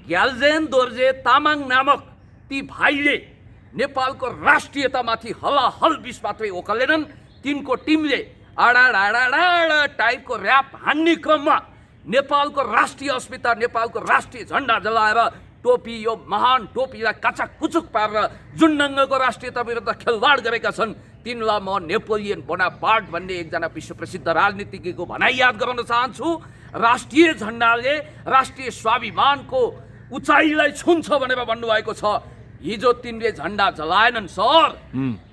ग्याल्जेन दोर्जे तामाङ नामक ती भाइले नेपालको राष्ट्रियतामाथि हलाहल बिस मात्रै ओकलेनन्। तिनको टिमले आडा टाइपको र्याप हान्ने क्रममा नेपालको राष्ट्रिय अस्मिता, नेपालको राष्ट्रिय झन्डा जलाएर टोपी, यो महान टोपीलाई काचक कुचुक पारेर जुन ढङ्गको राष्ट्रियता विरुद्ध खेलवाड गरेका छन् तिनलाई म नेपोलियन बोनापार्ट भन्ने एकजना विश्व प्रसिद्ध राजनीतिज्ञको भनाइ याद गराउन चाहन्छु। राष्ट्रिय झन्डाले राष्ट्रिय स्वाभिमानको उचाइलाई छुन्छ भनेर भन्नुभएको छ। हिजो तिनले झन्डा जलाएनन् सर,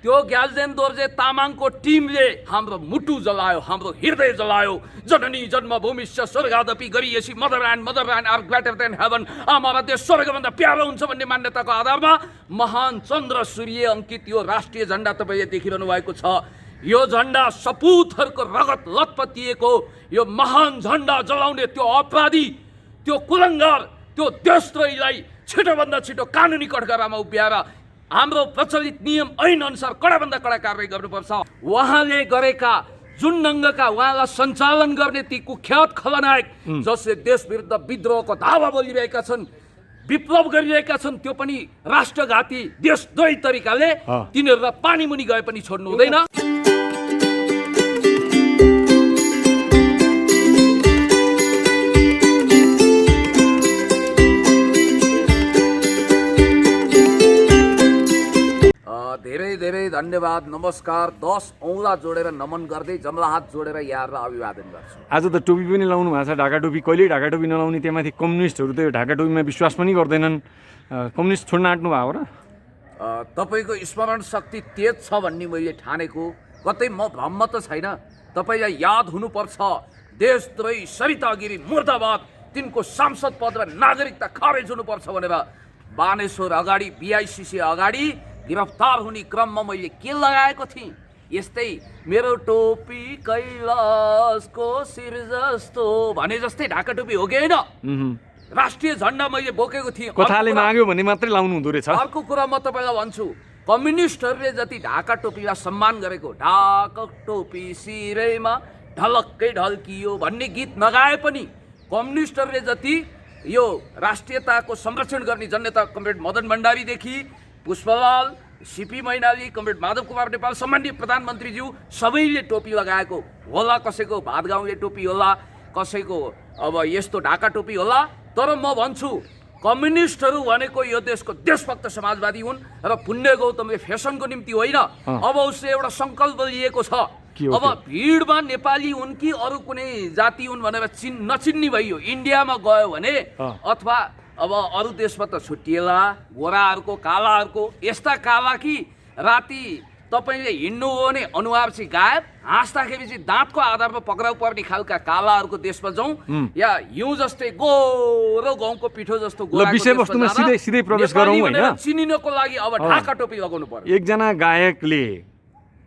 त्यो ग्याल्जेन दोर्जे तामाङको टिमले हाम्रो मुटु जलायो, हाम्रो हृदय जलायो। जननी जन्मभूमिश्च स्वर्गादपि गरिएसी motherland are greater than heaven. हमारा देश स्वर्गभन्दा प्यारो हुन्छ भन्ने मान्यताको आधारमा महान चन्द्र सूर्य अङ्कित यो राष्ट्रिय झन्डा तपाईँले देखिरहनु भएको छ। यो झन्डा सपुतहरूको रगत लतपतिएको यो महान झन्डा जलाउने त्यो अपराधी, त्यो कुलङ्गार, त्यो देशद्रोहीलाई छिटोभन्दा छिटो कानुनी कठघरामा उभ्याएर हाम्रो प्रचलित नियम ऐन अनुसार कडाभन्दा कडा कारवाही गर्नुपर्छ। उहाँले गरेका जुन ढङ्गका उहाँलाई सञ्चालन गर्ने ती कुख्यात खलनायक जसले देश विरुद्ध विद्रोहको धावा बोलिरहेका छन्, विप्लव गरिरहेका छन्, त्यो पनि राष्ट्रघाती देशद्रोही तरिकाले, तिनीहरूलाई पानी मुनि गए पनि छोड्नु हुँदैन। धेरै धेरै धन्यवाद, नमस्कार। 10 औँला जोडेर नमन गर्दै जम्ला हात जोडेर यहाँहरूलाई अभिवादन गर्छु। आज त टोपी पनि लाउनु भएको छ, ढाका टोपी। कहिले ढाका टोपी नलाउने, त्यहाँमाथि कम्युनिस्टहरू त यो ढाका टोपीमा विश्वास पनि गर्दैनन्। कम्युनिस्ट छोड्न आँट्नु भएको र? तपाईँको स्मरण शक्ति तेज छ भन्ने मैले ठानेको, कतै म भ्रम त छैन। तपाईँलाई याद हुनुपर्छ देशद्रोही सरिता गिरी मुर्दाबाद, तिनको सांसद पद र नागरिकता खारेज हुनुपर्छ भनेर बानेश्वर अगाडि, BICC अगाडि गिरफ्तार हुने क्रममा मैले के लगाएको थिएँ? यस्तै मेरो टोपी कैलाशको शिर जस्तो भने जस्तै ढाका टोपी हो कि होइन? राष्ट्रिय झन्डा मैले बोकेको थिएँ। कथाले माग्यो भने मात्रै लाउनु हुँदो रहेछ। अर्को कुरा म तपाईँलाई भन्छु, कम्युनिस्टहरूले जति ढाका टोपीलाई सम्मान गरेको, ढाका टोपी शिरैमा ढलक्कै ढल्कियो भन्ने गीत नगाए पनि कम्युनिस्टहरूले जति यो राष्ट्रियताको संरक्षण गर्ने जननेता कमरेड मदन भण्डारीदेखि पुष्पलाल, सीपी मैनाली, कमरेड माधव कुमार नेपाल, सम्माननीय प्रधानमन्त्रीज्यू सबैले टोपी लगाएको होला। कसैको भातगाउँले टोपी होला, कसैको अब यस्तो ढाका टोपी होला। तर म भन्छु कम्युनिस्टहरू भनेको यो देशको देशभक्त समाजवादी हुन् र पुण्य गौतमले फेसनको निम्ति होइन, अब उसले एउटा सङ्कल्प लिएको छ। अब भिडमा नेपाली हुन् कि अरू कुनै जाति हुन् भनेर नचिन्ने भइयो। इन्डियामा गयो भने अथवा अब अरू देशमा त छुट्टिएला, गोराहरूको कालाहरूको यस्ता काला कि राति तपाईँले हिँड्नु हो भने अनुहार चाहिँ गायब, हाँस्दाखेरि चाहिँ दाँतको आधारमा पक्राउ पर्ने खालका कालाहरूको देशमा जाउँ या हिउँ जस्तै गोरो गाउँको पिठो जस्तो विषयवस्तुमा सिधै प्रवेश गरौँ होइन? चिनिनको लागि अब ढाका टोपी लगाउनु पर्यो। एकजना गायकले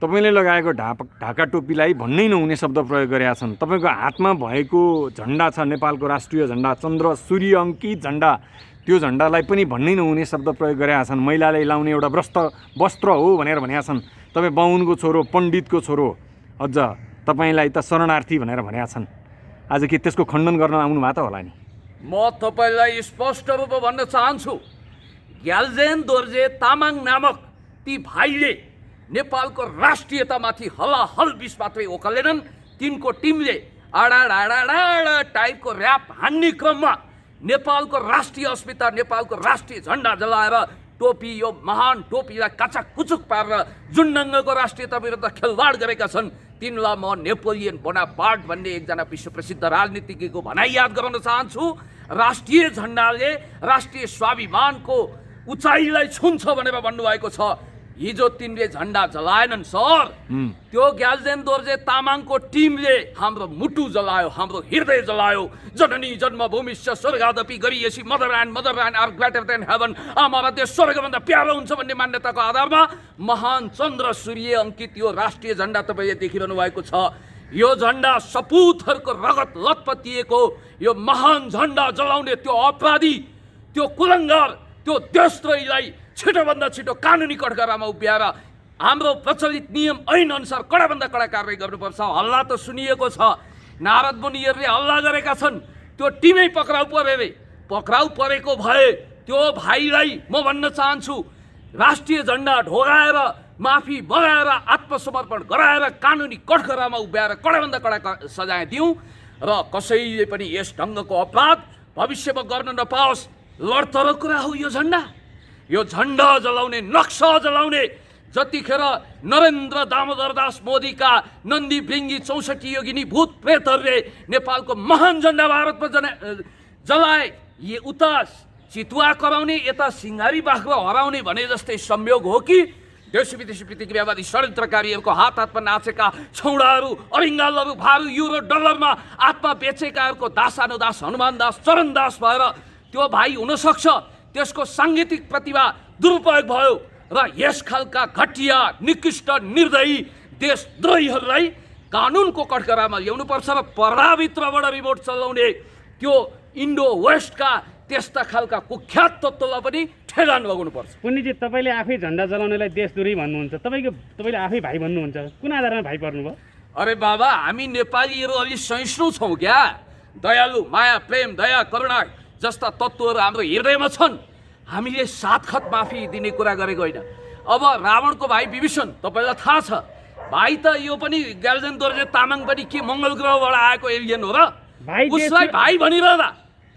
तपाईँले लगाएको ढाका टोपीलाई भन्नै नहुने शब्द प्रयोग गरेका छन्। तपाईँको हातमा भएको झन्डा छ नेपालको राष्ट्रिय झन्डा, चन्द्र सूर्य अङ्कित झन्डा, त्यो झन्डालाई पनि भन्नै नहुने शब्द प्रयोग गरेका छन्। महिलाले लाउने एउटा वस्त्र हो भनेर भनेका छन्। तपाईँ बाहुनको छोरो, पण्डितको छोरो, अझ तपाईँलाई त शरणार्थी भनेर भनेका छन्। आज के त्यसको खण्डन गर्न आउनु भएको त होला नि? म तपाईँलाई स्पष्ट रूपमा भन्न चाहन्छु, ग्याल्जेन दोर्जे तामाङ नामक ती भाइले नेपालको राष्ट्रियतामाथि हलाहल बिस मात्रै ओकलेनन्। तिनको टिमले आडा टाइपको र्याप हान्ने क्रममा नेपालको राष्ट्रिय अस्मिता, नेपालको राष्ट्रिय झन्डा जलाएर टोपी, यो महान टोपीलाई काचक कुचुक पारेर जुन ढङ्गको राष्ट्रियता विरुद्ध खेलवाड गरेका छन् तिनलाई म नेपोलियन बोनापार्ट भन्ने एकजना विश्व प्रसिद्ध राजनीतिज्ञको भनाइ याद गराउन चाहन्छु। राष्ट्रिय झन्डाले राष्ट्रिय स्वाभिमानको उचाइलाई छुन्छ भनेर भन्नुभएको छ। हिजो तिनले झन्डा जलाएनन् सर, त्यो ग्याल्जेन दोर्जे तामाङको टिमले हाम्रो मुटु जलायो, हाम्रो हृदय जलायो। जननी जन्मभूमिश्च स्वर्गादपि गरिएसी motherland are greater than heaven. हमारा देश स्वर्गभन्दा प्यारो हुन्छ भन्ने मान्यताको आधारमा महान चन्द्र सूर्य अङ्कित यो राष्ट्रिय झन्डा तपाईँले देखिरहनु भएको छ। यो झन्डा सपुतहरूको रगत लतपतिएको यो महान झन्डा जलाउने त्यो अपराधी, त्यो कुलङ्गार, त्यो देशद्रोहीलाई छिटोभन्दा छिटो कानुनी कठघरामा उभ्याएर हाम्रो प्रचलित नियम ऐन अनुसार कडाभन्दा कडा कारवाही गर्नुपर्छ। हल्ला त सुनिएको छ, नारद मुनिहरूले हल्ला गरेका छन्, त्यो टिमै पक्राउ परे रे। पक्राउ परेको भए त्यो भाइलाई म भन्न चाहन्छु, राष्ट्रिय झन्डा ढोगाएर माफी मगाएर आत्मसमर्पण गराएर कानुनी कठघरामा उभ्याएर कडाभन्दा कडा सजाय दिउँ र कसैले पनि यस ढङ्गको अपराध भविष्यमा गर्न नपाओस्। लडतर कुरा हो यो झन्डा। यो झन्डा जलाउने, नक्सा जलाउने जतिखेर नरेन्द्र दामोदर दास मोदीका नन्दी भृङ्गी 64 योगिनी भूत प्रेतहरूले नेपालको महान झन्डा भारतमा जलाए, उता चितुवा कराउने यता सिंहारी बाख्रो हराउने भने जस्तै संयोग हो कि देशी विदेशी प्रतिक्रियावादी षड्यन्त्रकारीहरूको हात हातमा नाचेका छौडाहरू, अरिङ्गालहरू, भारू, युरो, डलरमा आत्मा बेचेकाहरूको दासानुदास, हनुमान दास, चरण दास भएर त्यो भाइ हुनसक्छ त्यसको साङ्गीतिक प्रतिभा दुरुपयोग भयो र यस खालका घटिया, निकृष्ट, निर्दयी देशद्रोहीहरूलाई कानुनको कठघरामा ल्याउनुपर्छ र पर्दाभित्रबाट रिमोट चलाउने त्यो इन्डो वेस्टका त्यस्ता खालका कुख्यात तत्त्वलाई पनि ठेगान लगाउनुपर्छ। पुण्यजी, तपाईँले आफै झन्डा जलाउनेलाई देशद्रोही भन्नुहुन्छ, तपाईँले आफै भाइ भन्नुहुन्छ, कुन आधारमा भाइ पर्नुभयो? अरे बाबा, हामी नेपालीहरू अलि सहिष्णु छौँ क्या। दयालु, माया, प्रेम, दया, करुणा जस्ता तत्त्वहरू हाम्रो हृदयमा छन्। हामीले सातखत माफी दिने कुरा गरेको होइन। अब रावणको भाइ विभीषण, तपाईँलाई थाहा छ, भाइ त यो पनि ग्याल्जन दोर्जे तामाङ पनि के मङ्गल ग्रहबाट आएको एलियन हो र? उसलाई भाइ भनिरहँदा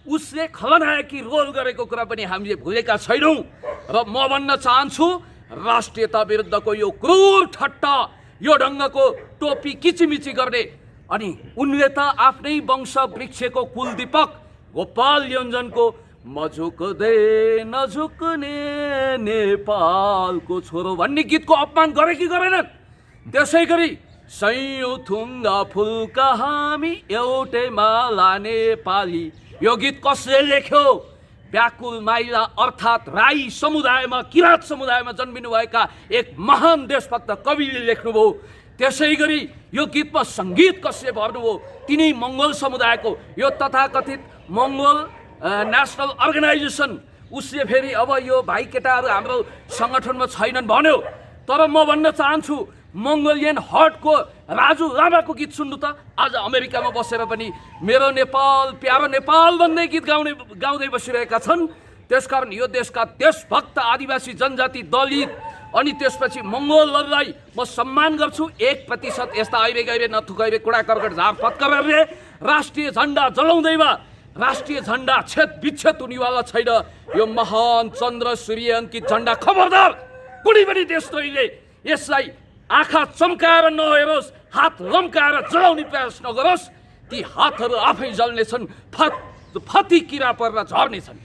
उसले खलनायकी रोल गरेको कुरा पनि हामीले भुलेका छैनौँ। र म भन्न चाहन्छु, राष्ट्रियता विरुद्धको यो क्रूर ठट्टा, यो ढङ्गको टोपी किचिमिची गर्ने, अनि उनले त आफ्नै वंश वृक्षको कुलदीपक गोपाल योन्जनको म झुक्दै नझुक्ने नेपालको छोरो भन्ने गीतको अपमान गरे कि गरेनन्? त्यसै गरी सयौं थुङ्गा फुलका हामी एउटै माला नेपाली, यो गीत कसले लेख्यो? व्याकुल माइला अर्थात् राई समुदायमा, किराँत समुदायमा जन्मिनुभएका एक महान देशभक्त कविले लेख्नुभयो। त्यसै गरी यो गीतमा सङ्गीत कसले भर्नुभयो? तिनै मङ्गोल समुदायको, यो तथाकथित मङ्गोल नेसनल अर्गनाइजेसन, उसले फेरि अब यो भाइ केटाहरू हाम्रो सङ्गठनमा छैनन् भन्यो। तर म भन्न चाहन्छु, मङ्गोलियन हर्टको राजु लामाको गीत सुन्नु त। आज अमेरिकामा बसेर पनि मेरो नेपाल प्यारो नेपाल भन्ने गीत गाउँदै बसिरहेका छन्। त्यसकारण यो देशका देशभक्त आदिवासी जनजाति, दलित अनि त्यसपछि मङ्गोलहरूलाई म सम्मान गर्छु। 1% यस्ता अहिले गइरे नथुकाइरे कुडा कर्कट झार पत्करहरूले राष्ट्रिय झन्डा जलाउँदैमा राष्ट्रिय झन्डा छेद विच्छेद हुनेवाला छैन। यो महान चन्द्र सूर्य अङ्कित झन्डा खबरदार कुनै पनि देशद्रोहीले यसलाई आँखा चम्काएर नहेरोस्, हात लम्काएर जलाउने प्रयास नगरोस्। ती हातहरू आफै जल्नेछन्, फती किरा परेर झर्नेछन्।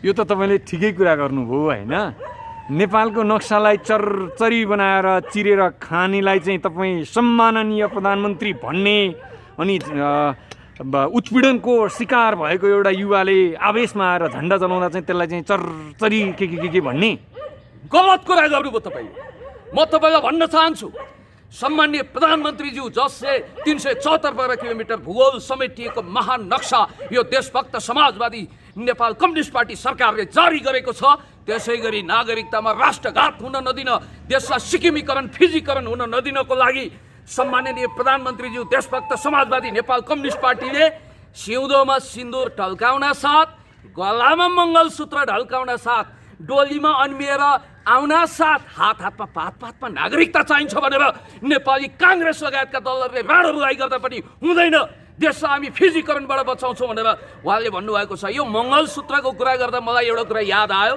यो त तपाईँले ठिकै कुरा गर्नुभयो होइन। नेपालको नक्सालाई चरचरी बनाएर चिरेर खानेलाई चाहिँ तपाईँ सम्माननीय प्रधानमन्त्री भन्ने, अनि उत्पीडनको शिकार भएको एउटा युवाले आवेशमा आएर झन्डा जलाउँदा चाहिँ त्यसलाई चाहिँ चरचरी के भन्ने गलत कुरा गर्नुभयो तपाईँले। म तपाईँलाई भन्न चाहन्छु, सम्माननीय प्रधानमन्त्रीज्यू जसले 374 किलोमिटर भूगोल समेटिएको महान नक्सा यो देशभक्त समाजवादी नेपाल कम्युनिस्ट पार्टी सरकारले जारी गरेको छ, त्यसै गरी नागरिकतामा राष्ट्रघात हुन नदिन, देशलाई सिक्किमीकरण, फिजीकरण हुन नदिनको लागि सम्माननीय प्रधानमन्त्रीज्यू देशभक्त समाजवादी नेपाल कम्युनिस्ट पार्टीले सिउँदोमा सिन्दुर ढल्काउन साथ, गलामा मङ्गलसूत्र ढल्काउन साथ, डोलीमा अन्मिएर आउन साथ, हात हातमा पातमा नागरिकता चाहिन्छ भनेर नेपाली काङ्ग्रेस लगायतका दलहरूले राडो रुवाई गर्दा पनि हुँदैन, देशलाई हामी फिजीकरणबाट बचाउँछौँ भनेर उहाँले भन्नुभएको छ। यो मङ्गलसूत्रको कुरा गर्दा मलाई एउटा कुरा याद आयो।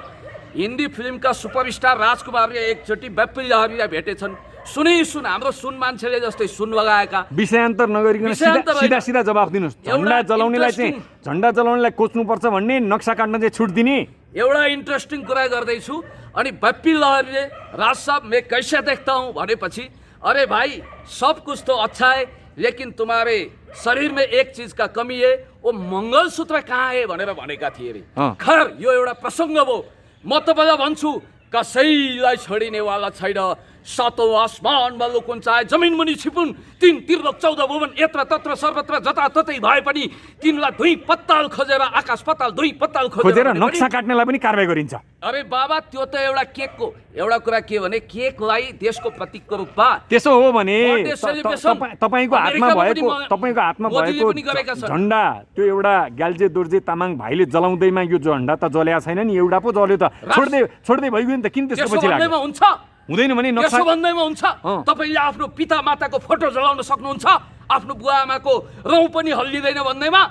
हिन्दी फिल्मका सुपरस्टार राजकुमारले एकचोटि बैप्पी लहरीलाई भेटेछन्। सुन हाम्रो सुन मान्छेले जस्तै सुन लगाएका, विषयान्तर नगरिकन सिधा जवाफ दिनुहोस्। झन्डा जलाउनेलाई कोच्नुपर्छ भन्ने, नक्सा काट्न चाहिँ छुट दिने। एउटा इन्ट्रेस्टिङ कुरा गर्दैछु। अनि बैप्पी लहरीले राज साहब मैं कैसे देखता हूँ भनेपछि, अरे भाई सब कुछ तो अच्छा है लेकिन तुम्हारे शरीर में एक चीज का कमी है, वो मंगलसूत्र कहाँ है भनेर भनेका थिए रे। खैर यो एउटा प्रसङ्ग हो। म तपाईँलाई भन्छु, कसैलाई छोडिनेवाला छैन। सातौँ आसमानमा लोकुन् चाहे जमिन मुनि छिपुन् तीन तिर्लोक 14 भुवन यत्र तत्र सर्वत्र जताततै भए पनि तिनलाई दुई पत्ताल खोजेर आकाश पत्ताल दुई पत्ताल खोजेर भने नक्सा काट्नेलाई पनि कारबाही गरिन्छ। अरे बाबा त्यो त एउटा केकको एउटा कुरा के भने केकलाई देशको प्रतीकको रूपमा त्यसो हो भने बर्थडे सेलिब्रेसन तपाईँको हातमा अमेरिकामा भएको पनि गरेका छन्। झन्डा त्यो एउटा ग्याल्जे दोर्जे तामाङ भाइले जलाउँदैमा यो झन्डा त जलेको छैन नि, एउटा पो जल्यो त, छोड्दै भइगयो नि त, किन त्यसको पछि लाग्यो? हुन्छ हुँदैन भने नक्सा त्यसो भन्दैमा हुन्छ। तपाईँले आफ्नो पिता माताको फोटो जलाउन सक्नुहुन्छ, आफ्नो बुवा आमाको रौँ पनि हल्लिँदैन भन्दैमा?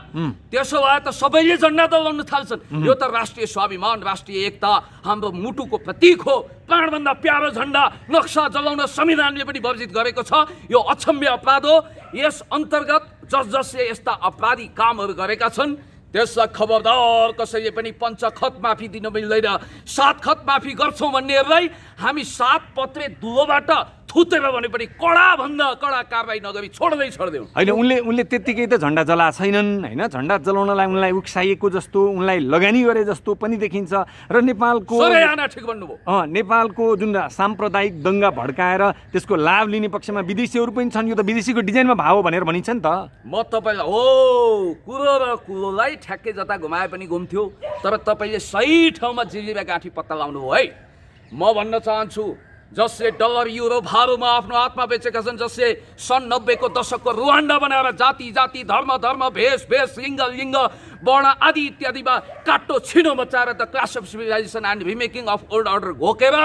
त्यसो भए त सबैले झन्डा जलाउन थाल्छन्। यो त राष्ट्रिय स्वाभिमान, राष्ट्रिय एकता, हाम्रो मुटुको प्रतीक हो। प्राणभन्दा प्यारो झन्डा नक्सा जलाउन संविधानले पनि वर्जित गरेको छ। यो अक्षम्य अपराध हो। यस अन्तर्गत जसले यस्ता अपराधी कामहरू गरेका छन् त्यसलाई खबरदार कसैले पनि पञ्चखत माफी दिन मिल्दैन। 7 खत माफी गर्छौँ भन्नेहरूलाई हामी 7 पत्रे धुलोबाट थुतेर भने पनि कडाभन्दा कडा कारबाही नगरी छोड्दैनौँ। होइन, उनले त्यत्तिकै त झन्डा जलाएको छैनन् होइन, झन्डा जलाउनलाई उनलाई उक्साइएको जस्तो, उनलाई लगानी गरे जस्तो पनि देखिन्छ। र नेपालको ठिक भन्नुभयो, नेपालको जुन साम्प्रदायिक दङ्गा भड्काएर त्यसको लाभ लिने पक्षमा विदेशीहरू पनि छन्। यो त विदेशीको डिजाइनमा भाव भनेर भनिन्छ नि त। म तपाईँलाई कुरो र कुलोलाई ठ्याक्कै जता घुमाए पनि घुम्थ्यो, तर तपाईँले सही ठाउँमा जिलिबा गाँठी पत्ता लाउनु हो है। म भन्न चाहन्छु जसले डलर युरो भारूमा आफ्नो आत्मा बेचेका छन्, जसले सन् 90 को दशकको रुवान्डा बनाएर जाति जाति धर्म धर्म भेष भेष लिङ्ग लिङ्ग वर्ण आदि इत्यादिमा काटो छिनो मचाएर the clash of civilization and remaking of old order घोकेर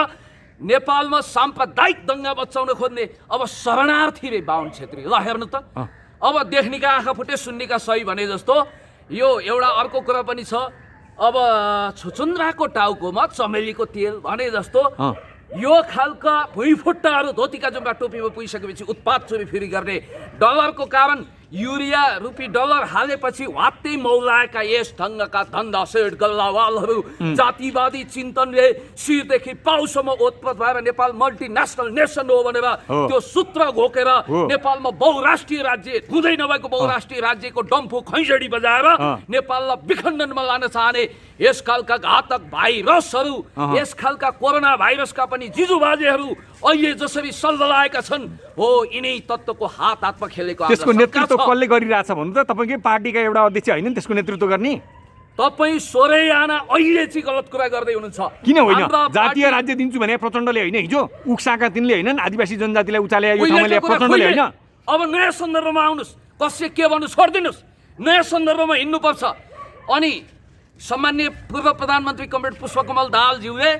नेपालमा साम्प्रदायिक दङ्गा बचाउन खोज्ने अब शरणार्थी रे बाहुन छेत्री। ल हेर्नु त, अब देख्नेका आँखा फुटे सुन्नेका सही भने जस्तो यो एउटा अर्को कुरा पनि छ। अब छुचुन्द्राको टाउकोमा चमेलीको तेल भने जस्तो यो खालका भुइँफुट्टाहरू धोतीका जुम्बा टोपीमा पुगिसकेपछि उत्पात चोरी फेरि गर्ने डलरको कारण युरिया रुपी डलर हालेपछि वात्तै मौलाएका यस ढङ्गका धन्दा सेठ गल्लावालहरू जातिवादी चिन्तनले शिरदेखि पाउसम्म ओतप्रोत भएर नेपाल मल्टिनेसनल नेसन हो भनेर त्यो सूत्र घोकेर नेपालमा बहुराष्ट्रिय राज्य हुँदै नभएको बहुराष्ट्रिय राज्यको डम्फु खैँजडी बजाएर नेपाललाई विखण्डनमा लान चाहने यस खालका घातक भाइरसहरू, यस खालका कोरोना भाइरसका पनि जिजुबाजेहरू अहिले जसरी सल्लाएका छन् हो, यिनै तत्त्वको हातमा खेलेको। त्यसको नेतृत्व कसले गरिरहेछ भन्नु त? तपाईँकै पार्टीका एउटा अध्यक्ष होइन त्यसको नेतृत्व गर्ने? तपाईँ सोरै आना अहिले चाहिँ गलत कुरा गर्दै हुनुहुन्छ। किन होइन? जातीय राज्य दिन्छु भने प्रचण्डले होइन, हिजो उक्साका तिनले होइन, आदिवासी जनजातिलाई उचाले यो ठाउँमा ल्याए प्रचण्डले होइन। अब नयाँ सन्दर्भमा आउनुहोस्, कसले के भन्नु छोडिदिनुहोस्, नयाँ सन्दर्भमा हिँड्नुपर्छ। अनि सम्माननीय पूर्व प्रधानमन्त्री कमरेड पुष्पकमल दाहालज्यूले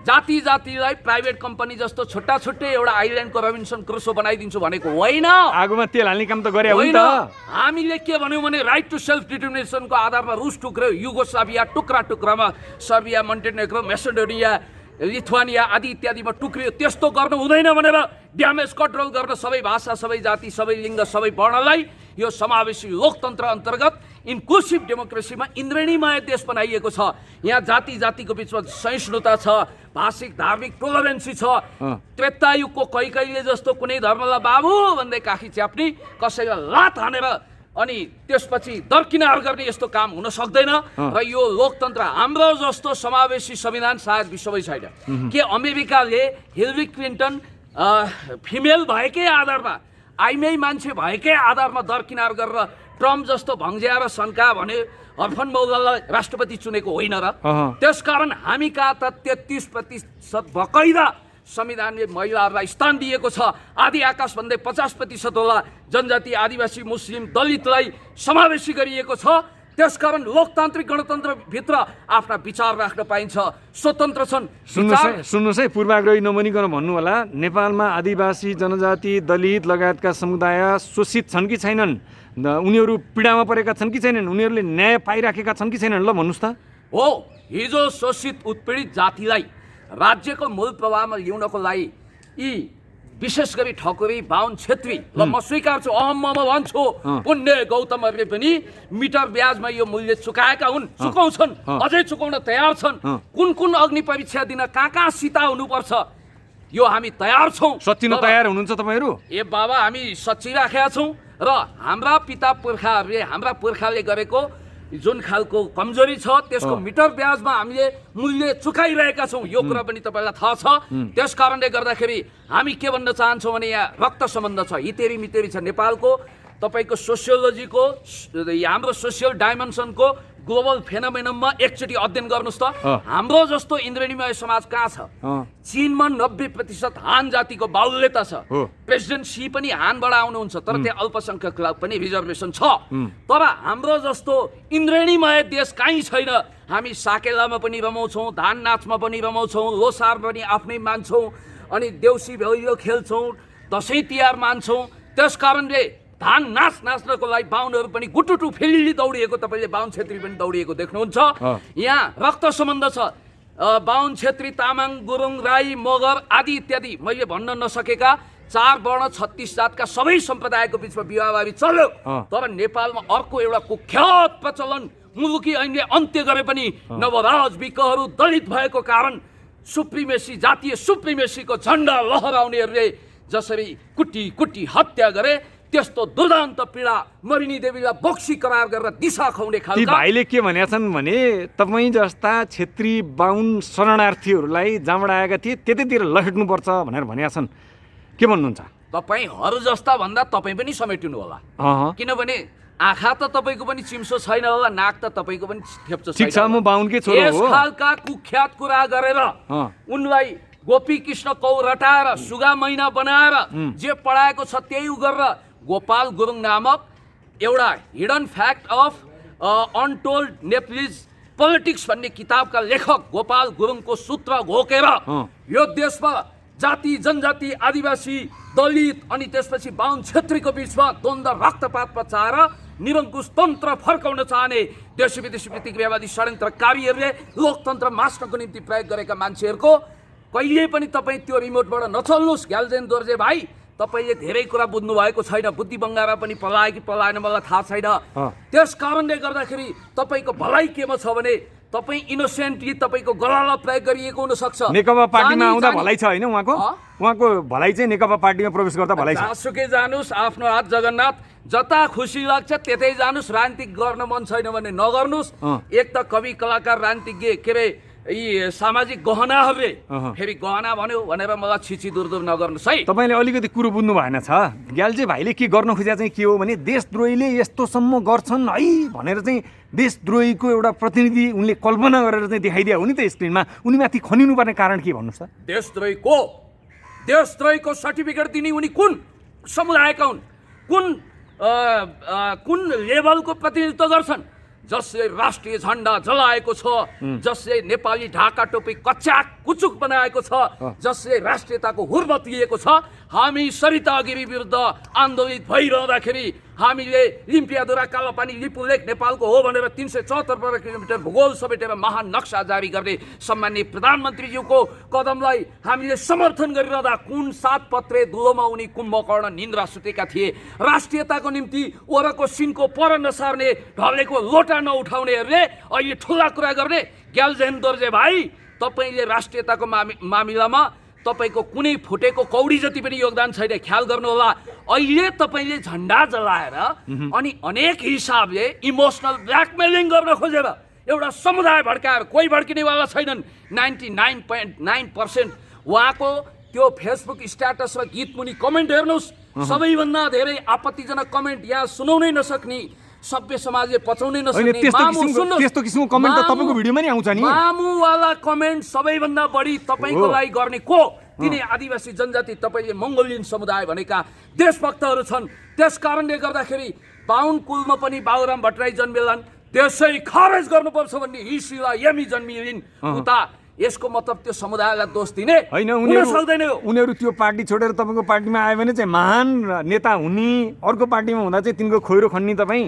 जाति जातिलाई प्राइभेट कम्पनी जस्तो छुट्टा छुट्टै एउटा आइल्यान्डको रबिन्सन क्रुसो बनाइदिन्छु भनेको होइन। आगोमा तेल हाल्ने काम त गरे हो नि त। हामीले के भन्यौँ भने राइट टु सेल्फ डिटर्मिनेसनको आधारमा रुस टुक्र्यो, युगोस्लाभिया टुक्रा टुक्रामा सर्बिया, मोन्टेनेग्रो, मेसेडोनिया, लिथुआनिया आदि इत्यादिमा टुक्रियो। त्यस्तो गर्नु हुँदैन भनेर ड्यामेज कन्ट्रोल गर्न सबै भाषा, सबै जाति, सबै लिङ्ग, सबै वर्णलाई यो समावेशी लोकतन्त्र अन्तर्गत इन्क्लुसिभ डेमोक्रेसीमा इन्द्रणीमय देश बनाइएको छ। यहाँ जाति जातिको बिचमा सहिष्णुता छ, भाषिक धार्मिक टोलरेन्सी छ। त्रेतायुगको कहिले जस्तो कुनै धर्मलाई बाबु भन्दै काखी च्याप्ने, कसैलाई लात हानेर अनि त्यसपछि दरकिनार गर्ने यस्तो काम हुन सक्दैन। र यो लोकतन्त्र हाम्रो जस्तो समावेशी संविधान सायद विश्वमै छैन। के अमेरिकाले हिलरी क्लिन्टन फिमेल भएकै आधारमा, आइमै मान्छे भएकै आधारमा दरकिनार गरेर ट्रम्प जस्तो भङ्ज्या र सन्का भने हर्फन मौलालाई राष्ट्रपति चुनेको होइन र? त्यसकारण हामी कहाँ त 33% बकैदा संविधानले महिलाहरूलाई स्थान दिएको छ। आदि आकाश भन्दै 50% होला जनजाति, आदिवासी, मुस्लिम, दलितलाई समावेशी गरिएको छ। त्यसकारण लोकतान्त्रिक गणतन्त्रभित्र आफ्ना विचार राख्न पाइन्छ, स्वतन्त्र छन्। सुन्नुहोस् है, पूर्वाग्रही नबनिकन भन्नु होला, नेपालमा आदिवासी, जनजाति, दलित लगायतका समुदाय शोषित छन् कि छैनन्? उनीहरू पीडामा परेका छन् कि छैनन्? उनीहरूले न्याय पाइराखेका छन् कि छैनन्? ल भन्नुहोस् त। हो, हिजो शोषित उत्पीडित जातिलाई राज्यको मूल प्रवाहमा ल्याउनको लागि यी विशेष गरी ठकुरी, बाहुन, छेत्री, ल म स्वीकार छु, म भन्छु, पुण्य गौतमहरूले पनि मिटर ब्याजमा यो मूल्य चुकाएका हुन्, चुकाउँछन्, अझै चुकाउन तयार छन्। कुन कुन अग्नि परीक्षा दिन कहाँ सीता हुनुपर्छ यो हामी तयार छौँ। सच्चिन तयार हुनुहुन्छ तपाईँहरू? ए बाबा, हामी सच्चिराखेका छौँ र हाम्रा पिता पुर्खाहरूले, हाम्रा पुर्खाले गरेको जुन खालको कमजोरी छ त्यसको मिटर ब्याजमा हामीले मूल्य चुकाइरहेका छौँ, यो कुरा पनि तपाईँलाई थाहा छ। त्यस कारणले गर्दाखेरि हामी के भन्न चाहन्छौँ भने यहाँ रक्त सम्बन्ध छ, हितेरी मितेरी छ। नेपालको तपाईँको सोसियोलोजीको हाम्रो सोसियल डाइमेन्सनको ग्लोबल फेनोमेननमा एकचोटि अध्ययन गर्नुहोस् त। हाम्रो जस्तो इन्द्रेणीमय समाज कहाँ छ? चीनमा 90% हान जातिको बाहुल्यता छ। प्रेसिडेन्ट सी पनि हानबाट आउनुहुन्छ, तर त्यहाँ अल्पसङ्ख्यकलाई पनि रिजर्भेसन छ। तर हाम्रो जस्तो इन्द्रेणीमय देश कहीँ छैन। हामी साकेलामा पनि रमाउँछौँ, धान नाचमा पनि रमाउँछौँ, लोसार पनि आफ्नै मान्छौँ, अनि देउसी भैलो खेल्छौँ, दसैँ तिहार मान्छौँ। त्यस कारणले धान नाच्नको लागि बाहुनहरू पनि गुटुटु फेलिली दौडिएको, तपाईँले बाहुन छेत्री पनि दौडिएको देख्नुहुन्छ। यहाँ रक्त सम्बन्ध छ। बाहुन छेत्री, तामाङ, गुरुङ, राई, मगर आदि इत्यादि मैले भन्न नसकेका 4 वर्ण 36 जातका सबै सम्प्रदायको बिचमा विवाहबारी चल्यो। तर नेपालमा अर्को एउटा कुख्यात प्रचलन मुलुकी ऐनले अन्त्य गरे पनि नवराज विकहरू दलित भएको कारण सुप्रिमेसी, जातीय सुप्रिमेसीको झन्डा लहराउनेहरूले जसरी कुटी कुटी हत्या गरे, त्यस्तो दुर्दान्त पीडा मरिनी देवीलाई बक्सी करार गरेर दिशा खुवाउने खालका। ती भाइले के भनेका छन् भने तपाईँ जस्ता क्षेत्री बाहुन शरणार्थीहरूलाई जहाँबाट आएका थिए त्यतैतिर लखेट्नुपर्छ भनेर भनेका छन्, के भन्नुहुन्छ? तपाईँहरू जस्ता भन्दा तपाईँ पनि समेटिनु होला, किनभने आँखा त तपाईँको पनि चिम्सो छैन होला, नाक त तपाईँको पनि थेप्चो छैन। ठिक छ, म बाहुनकै छोरो हो। यस खालका कुख्यात कुरा गरेर उनलाई गोपी कृष्ण कौर रटाएर सुगा मैना बनाएर जे पढाएको छ त्यही गरेर गोपाल गुरुङ नामक एउटा hidden fact of untold Nepalese politics भन्ने किताबका लेखक गोपाल गुरुङको सूत्र घोकेर यो देशमा जाति जनजाति आदिवासी दलित अनि त्यसपछि बाहुन छेत्रीको बिचमा द्वन्द्व रक्तपात पचाएर निरङ्कुश तन्त्र फर्काउन चाहने देशी विदेशी प्रतिक्रियावादी षड्यन्त्रकारीहरूले लोकतन्त्र मास्नको निम्ति प्रयोग गरेका मान्छेहरूको कहिले पनि तपाईँ त्यो रिमोटबाट नचल्नुहोस्। ग्याल्जेन दोर्जे भाइ, तपाईँले धेरै कुरा बुझ्नु भएको छैन। बुद्धि बङ्गारा पनि पलायो कि पलाएन मलाई थाहा छैन। त्यस कारणले गर्दाखेरि तपाईँको भलाइ केमा छ भने तपाईँ इनोसेन्टली तपाईँको गलालाई प्रयोग गरिएको हुनसक्छ। नेकपा पार्टीमा आउँदा भलाइ छ होइन उहाँको भलाइ चाहिँ नेकपा पार्टीमा प्रवेश गर्दा भलाइ छ। जहाँसुकै जानुहोस्, आफ्नो हात जगन्नाथ, जता खुसी लाग्छ त्यतै जानुहोस्। राजनीति गर्न मन छैन भने नगर्नुहोस्। एक त कवि कलाकार राजनीतिज्ञ के अरे यी सामाजिक गहनाहरूले फेरि गहना भन्यो भनेर मलाई छिची दुर्दुर नगर्नुहोस् है। तपाईँले अलिकति कुरो बुझ्नु भएन छ। ग्याल्जे भाइले के गर्न खोजेको चाहिँ के हो भने देशद्रोहीले यस्तोसम्म गर्छन् है भनेर चाहिँ देशद्रोहीको एउटा प्रतिनिधि उनले कल्पना गरेर चाहिँ देखाइदिया हो नि त स्क्रिनमा। उनीमाथि खनिनुपर्ने कारण के भन्नुहोस् त? देशद्रोहीको सर्टिफिकेट दिने उनी कुन समुदायका हुन्, कुन लेभलको प्रतिनिधित्व गर्छन्? जसले राष्ट्रिय झण्डा जलाएको छ, जसले नेपाली ढाका टोपी कच्याक कुचुक बनाएको छ, जसले राष्ट्रियताको हुर्मत लिएको छ। हामी सरिता गिरी विरुद्ध आन्दोलित भइरहँदाखेरि हामीले लिम्पियादुरा कालापानी लिपुलेख नेपालको हो भनेर 374 वर्ग किलोमिटर भूगोल समेटेर महान नक्सा जारी गर्ने सम्माननीय प्रधानमन्त्रीज्यूको कदमलाई हामीले समर्थन गरिरहँदा कुन 7 पत्रे धुलोमा उनी कुम्भकर्ण निन्द्रा सुतेका थिए? राष्ट्रियताको निम्ति ओरको सिनको पर नसार्ने, ढलेको लोटा नउठाउनेहरूले अहिले ठुला कुरा गर्ने। ग्याल्जेन दोर्जे भाइ, तपाईँले राष्ट्रियताको मामिलामा तपाईँको कुनै फुटेको कौडी जति पनि योगदान छैन, ख्याल गर्नुहोला। अहिले तपाईँले झन्डा जलाएर अनि अनेक हिसाबले इमोसनल ब्ल्याकमेलिङ गर्न खोजेर एउटा समुदाय भड्काएर, कोही भड्किनेवाला छैनन्। 99.9% उहाँको त्यो फेसबुक स्ट्याटस र गीत मुनि कमेन्ट हेर्नुहोस्, सबैभन्दा धेरै आपत्तिजनक कमेन्ट यहाँ सुनाउनै नसक्ने, सभ्य समाजले पचाउनै नसक्ने त्यस्तो किसिमको कमेन्ट त तपाईँको भिडियोमा नि आउँछ नि। मामुवाला कमेन्ट सबैभन्दा बढी तपाईँको लागि गर्ने को? तिनै आदिवासी जनजाति, तपाईँले मङ्गोलियन समुदाय भनेका देशभक्तहरू छन्। त्यस कारणले गर्दाखेरि बाहुन कुलमा पनि बाबुराम भट्टराई जन्मेलान्, त्यसै खारेज गर्नुपर्छ भन्ने हिसिला यमी जन्मिलिन् उता। यसको मतलब त्यो समुदायलाई दोष दिने होइन, उनीहरू त्यो पार्टी छोडेर तपाईँको पार्टीमा आयो भने चाहिँ महान नेता हुने, अर्को पार्टीमा हुँदा चाहिँ तिनको खोइरो खन्ने तपाईँ।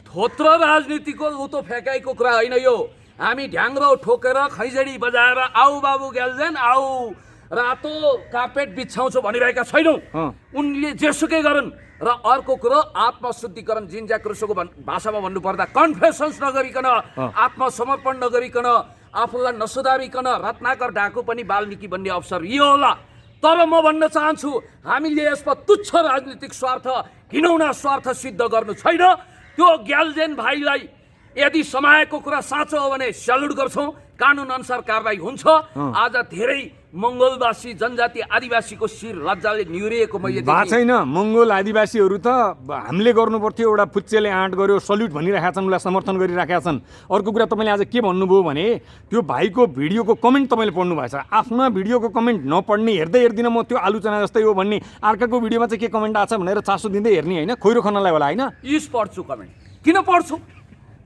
थोत्र राजनीतिको लुतो फ्याकाइको कुरा होइन यो। हामी ढ्याङ्ग्रो ठोकेर खैजडी बजाएर आऊ बाबु ग्याल्जेन आऊ रातो कार्पेट बिछाउँछु भनिरहेका छैनौँ। उनले जेसुकै गरून्। र अर्को कुरो आत्मशुद्धिकरण, जिन ज्याक रुसोको भाषामा भन्नुपर्दा कन्फेसन्स नगरिकन, आत्मसमर्पण नगरिकन, आफूलाई नसुधारिकन रत्नाकर डाकु पनि वाल्मिकी बन्ने अवसर यो होला। तर म भन्न चाहन्छु हामीले यसमा तुच्छ राजनीतिक स्वार्थ, घिनौना स्वार्थ सिद्ध गर्नु छैन। त्यो ग्याल्जेन भाइलाई यदि समाएको कुरा साँचो हो भने स्यालुट गर्छौँ, कानुन अनुसार कारबाही हुन्छ। आज धेरै मङ्गोलवासी जनजाति आदिवासीको शिर लज्जाले निहुरिएको मैले भएको देखेँ। छैन। मङ्गोल आदिवासीहरू त हामीले गर्नुपर्थ्यो, एउटा फुच्चेले आँट गर्यो, सल्युट भनिरहेका छन्, उसलाई समर्थन गरिरहेका छन्। अर्को कुरा तपाईँले आज के भन्नुभयो भने त्यो भाइको भिडियोको कमेन्ट तपाईँले पढ्नु भएछ। आफ्ना भिडियोको कमेन्ट नपढ्ने, हेर्दै हेर्दिन म त्यो आलोचना जस्तै हो भन्ने, अर्काको भिडियोमा चाहिँ के कमेन्ट आएको छ भनेर चासो दिँदै हेर्ने होइन, खोइरो खन्नलाई होला होइन। यस पढ्छु कमेन्ट, किन पढ्छु?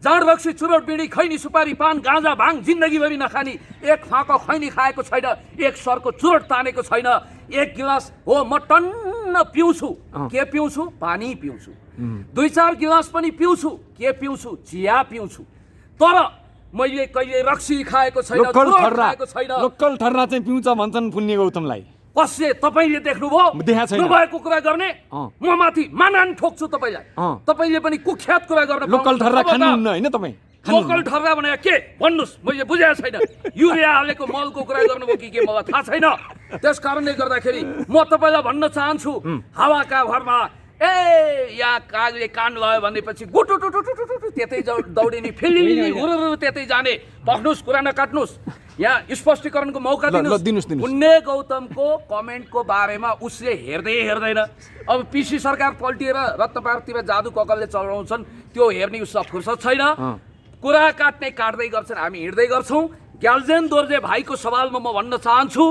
जाँड रक्सी, चुरोट, बिडी, खैनी, सुपारी, पान, गाँजा, भाङ जिन्दगीभरि नखानी, एक फाँको खैनी खाएको छैन, एक सरको चुरोट तानेको छैन, एक गिलास हो म टन्न पिउँछु। के पिउँछु? पानी पिउँछु। 2-4 गिलास पनि पिउँछु। के पिउँछु? चिया पिउँछु। तर मैले कहिले रक्सी खाएको छैन, चुरोट खाएको छैन। लोकल ठर्रा चाहिँ पिउँछ भन्छन् पुण्य गौतमलाई। कसले? तपाईँले देख्नुभयो? देखाएको छैन। नभएको कुरा गर्ने म माथि मानान ठोक्छु तपाईँलाई। तपाईँले पनि कुख्यात कुरा गर्न लोकल ठर्रा खानुहुन्न होइन तपाईँ? लोकल ठर्रा भने के भन्नुहोस्, मैले बुझेको छैन। युरिया हालेको मलको कुरा गर्नुभयो कि के मलाई थाहा छैन। त्यस कारणले गर्दाखेरि म तपाईँलाई भन्न चाहन्छु, हावाका भरमा यहाँ कागले कान लगायो भनेपछि गुटुटुटुटुटु त्यतै दौडिने, फिलिलिली हुरुरु त्यतै जाने। पक्नुहोस्, कुरा नकाट्नुहोस्। यहाँ स्पष्टीकरणको मौका दिनुहोस्। पुण्य गौतमको कमेन्टको बारेमा उसले हेर्दैन। अब पिसी सरकार पल्टिएर रत्न पार्टीमा जादु ककलले चलाउँछन्, त्यो हेर्ने उसलाई फुर्सद छैन। कुरा काट्ने काट्दै गर्छन्, हामी हिँड्दै गर्छौँ। ग्याल्जेन दोर्जे भाइको सवालमा म भन्न चाहन्छु,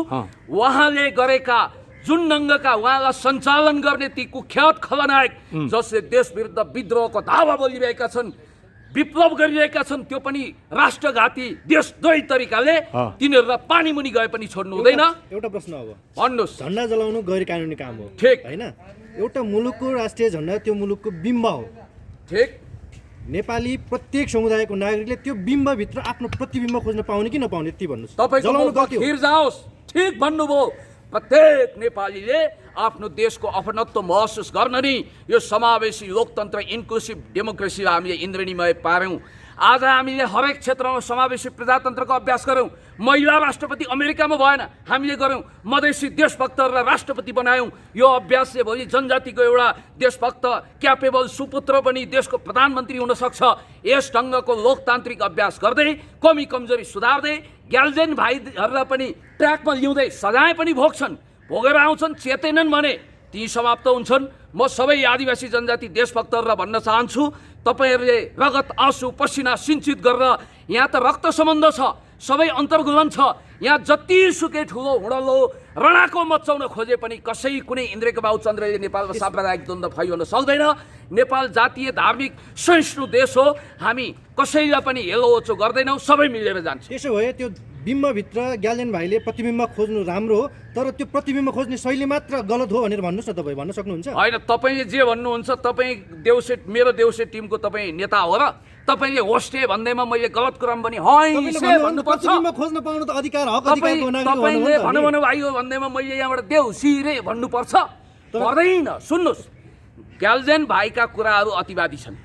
उहाँले गरेका जुन ढङ्गका उहाँलाई सञ्चालन गर्ने ती कुख्यात खलनायक जसले देश विरुद्ध विद्रोहको धावा बोलिरहेका छन्, विप्लव गरिरहेका छन्, त्यो पनि राष्ट्रघाती देशद्रोही तरिकाले तिनीहरूलाई पानी मुनि गए पनि छोड्नु हुँदैन। एउटा प्रश्न अब भन्नुहोस्। झन्डा जलाउनु गैर कानुनी काम हो, ठिक होइन? एउटा मुलुकको राष्ट्रिय झन्डा त्यो मुलुकको बिम्ब हो, ठिक? नेपाली प्रत्येक समुदायको नागरिकले त्यो बिम्बभित्र आफ्नो प्रतिबिम्ब खोज्न पाउने कि नपाउने यति भन्नुहोस्। तपाईँको खिर जाओस्, ठिक भन्नुभयो। प्रत्येक नेपालीले आफ्नो देशको अपनत्व महसुस गर्न नि यो समावेशी लोकतन्त्र, इन्क्लुसिभ डेमोक्रेसीलाई हामीले इन्द्रणीमय पार्यौँ। आज हामीले हरेक क्षेत्रमा समावेशी प्रजातन्त्रको अभ्यास गऱ्यौँ। महिला राष्ट्रपति अमेरिकामा भएन, हामीले गऱ्यौँ। मधेसी देशभक्तहरूलाई राष्ट्रपति बनायौँ। यो अभ्यासले भोलि जनजातिको एउटा देशभक्त, क्यापेबल सुपुत्र पनि देशको प्रधानमन्त्री हुनसक्छ। यस ढङ्गको लोकतान्त्रिक अभ्यास गर्दै, कमी कमजोरी सुधार्दै, ग्याल्जेन भाइहरूलाई पनि ट्र्याकमा ल्याउँदै सजाय पनि भोग्छन्, भोगेर आउँछन्, चेतेनन् भने ती समाप्त हुन्छन्। म सबै आदिवासी जनजाति देशभक्तहरूलाई भन्न चाहन्छु, तपाईँहरूले रगत, आँसु, पसिना सिन्चित गरेर, यहाँ त रक्त सम्बन्ध छ, सबै अन्तर्गुलन छ। यहाँ जतिसुकै ठुलो हुडलो रणाको मचाउन खोजे पनि कुनै इन्द्रेको बाबुचन्द्रले नेपालमा साम्प्रदायिक द्वन्द्व फैलाउन सक्दैन। नेपाल जातीय धार्मिक सहिष्णु देश हो। हामी कसैलाई पनि हेलो ओचो गर्दैनौँ, सबै मिलेर जान्छ। त्यसो भए त्यो बिम्बभित्र ग्याल्जेन भाइले प्रतिबिम्ब खोज्नु राम्रो हो, तर त्यो प्रतिबिम्ब खोज्ने शैली मात्र गलत हो भनेर भन्नुहोस् न। तपाईँ भन्न सक्नुहुन्छ? होइन, तपाईँले जे भन्नुहुन्छ, तपाईँ मेरो देउसे टिमको तपाईँ नेता हो र तपाईँले होस्टे भन्दैमा मैले गलत कुरा पनि भन्नुपर्छ। प्रतिबिम्ब खोज्न पाउनु त अधिकार हक अधिकारको नागरिक हो तपाईँले भन्नु भाइ हो भन्दैमा मैले यहाँबाट देउसी रे भन्नुपर्छ? पर्दैन। सुन्नुहोस्, ग्याल्जेन भाइका कुराहरू अतिवादी छन्,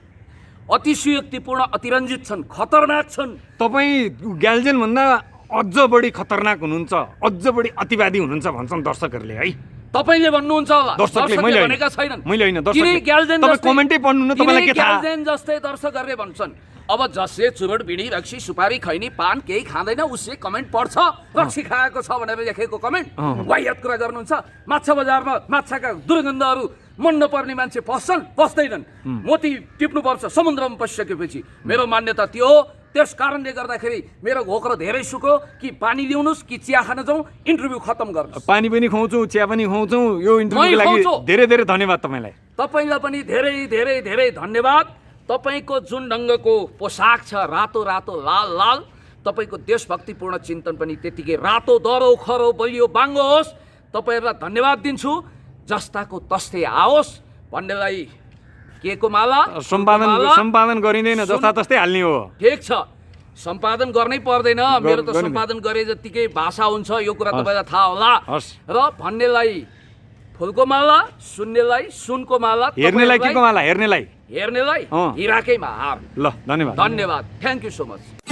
अतिशयोक्तिपूर्ण, अतिरञ्जित छन्, खतरनाक छन्। तपाईँ ग्याल्जेन भन्दा अझ बढी खतरनाक हुनुहुन्छ, अझ बढी अतिवादी हुनुहुन्छ भन्छन् दर्शकहरूले है। तपाईले भन्नुहुन्छ होला, दर्शकले भनेका छैनन्। मैले होइन, किन ग्याल्जेन तपाईँ कमेन्टै पढ्नु न, तपाईँलाई के थाहा? ग्याल्जेन जस्तै दर्शकहरूले भन्छन्। अब जसले चुरोट, बिडी, रक्सी, सुपारी, खैनी, पान केही खाँदैन उसले कमेन्ट पढ्छ, रक्सी खाएको छ भनेर लेखेको कमेन्ट वाहियात कुरा गर्नुहुन्छ। माछा बजारमा माछाका दुर्गन्धहरू मन नपर्ने मान्छे पस्दैनन्, मोती टिप्नुपर्छ समुद्रमा पसिसकेपछि। मेरो मान्यता त्यो हो। त्यस कारणले गर्दाखेरि मेरो घोक्रो धेरै सुक्यो कि पानी ल्याउनुहोस् कि चिया खान जाउँ, इन्टरभ्यू खत्तम गर्नुहोस्। पानी पनि खुवाउँछौँ, चिया पनि खुवाउँछौँ। यो इन्टरभ्यूको लागि धेरै धेरै धन्यवाद तपाईँलाई। तपाईँलाई पनि धेरै धेरै धेरै धन्यवाद। तपाईँको जुन ढङ्गको पोसाक छ, रातो रातो लाल लाल, तपाईँको देशभक्तिपूर्ण चिन्तन पनि त्यतिकै रातो दरो खरो बलियो बाङ्गो होस्। तपाईँहरूलाई धन्यवाद दिन्छु। जस्ताको तस्तै आओस् भन्नेलाई के को माला सम्पादन गरिँदैन, जस्ता तस्तै हाल्ने हो। ठिक छ, सम्पादन गर्नै पर्दैन। मेरो त सम्पादन गरे जतिकै भाषा हुन्छ, यो कुरा तपाईँलाई थाहा होला। र भन्नेलाई फुलको माला, सुन्नेलाई सुनको माला, हेर्नेलाई के को माला? हेर्नेलाई हिराकै हार। ल, धन्यवाद। Thank you so much.